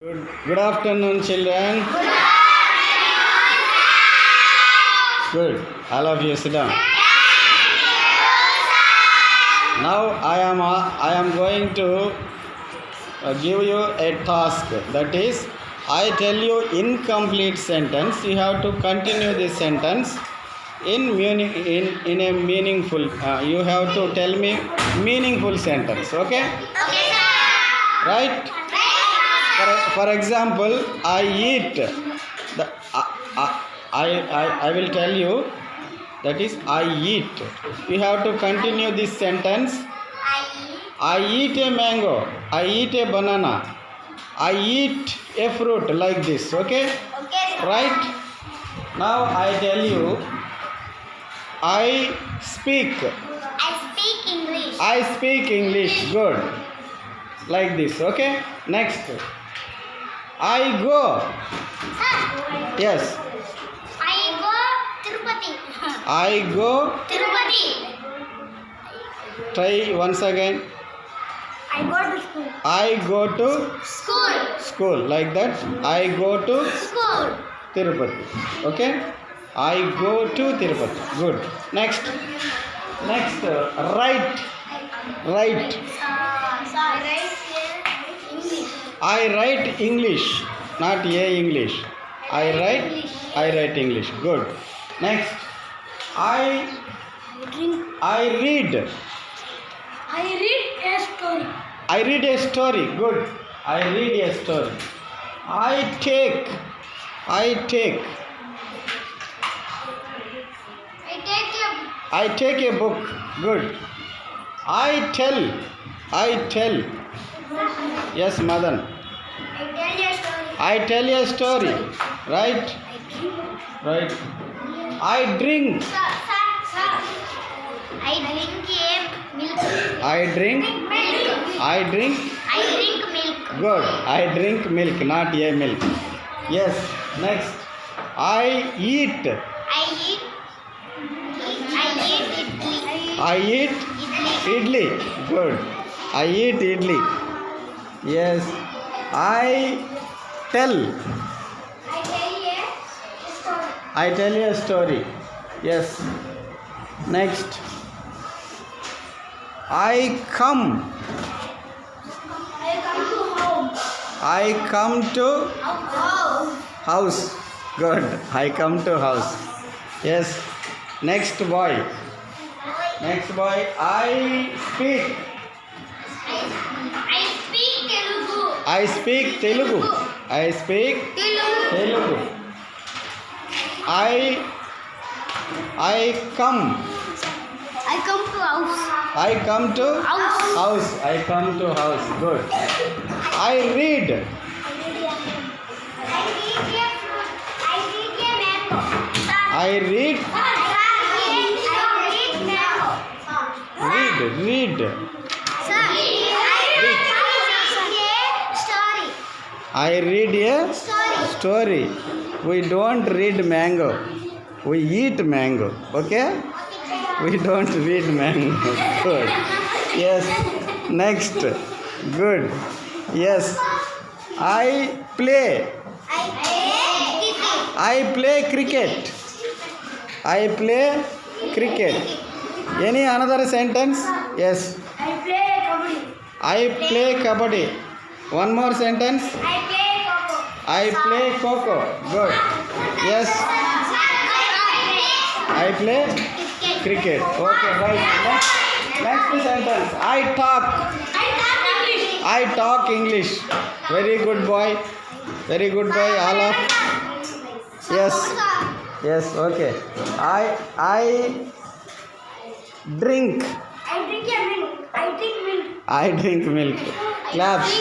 Good afternoon, children. Good. All of you sit down. Now I am going to give you a task. That is, I tell you incomplete sentence. You have to continue this sentence in a meaningful. You have to tell me meaningful sentence. Okay? Okay, sir. Right? For example, I eat. I will tell you. That is, I eat. You have to continue this sentence. I eat a mango. I eat a banana. I eat a fruit like this. Okay? Okay, sir. Right? Now I tell you. I speak. I speak English. I speak English. Good. Like this. Okay? Next. I go. Sir. Yes. I go Tirupati. I go. Tirupati. Try once again. I go to school. I go to School. school. Like that. I go to School. Tirupati. Okay? I go to Tirupati. Good. Next. Next. Write. Write. Sorry. English. I write English. Not a English. I write English. Good. Next. I Drink. read. I read a story. I read a story. Good. I read a story. I take. I take I take a book. Good. I tell. Yes, Madan. I tell a story. I tell a story. Right? Right. I drink. Sir. I drink a milk. I drink. Milk. I drink. I drink milk. Good. I drink milk, not a milk. Yes. Next. I eat. I eat idli. I eat idli. Good. I eat idli. Yes. I tell. I tell a story. Yes. Next. I come. I come to house. Good. I come to house. Yes. Next boy. Next boy. I speak. I speak Telugu. I speak Telugu. I speak Telugu. I come. I come to house. I come to House. house. I come to house. Good. I read. I read a fruit. I read a mango. I read. Read. Sir, I read a story. We don't read mango. We eat mango. Okay? We don't read mango. Good. Yes. Next. Good. Yes. I play. I play cricket. I play cricket. Any another sentence? Yes. I play kabaddi. I play kabaddi. One more sentence. I play coco. I play coco. Good. Yes. I play cricket. Okay, right. Next sentence. I talk. I talk English. Very good boy. Very good boy. All of. Yes. Yes. Okay. I drink. I drink milk. I drink milk. Claps.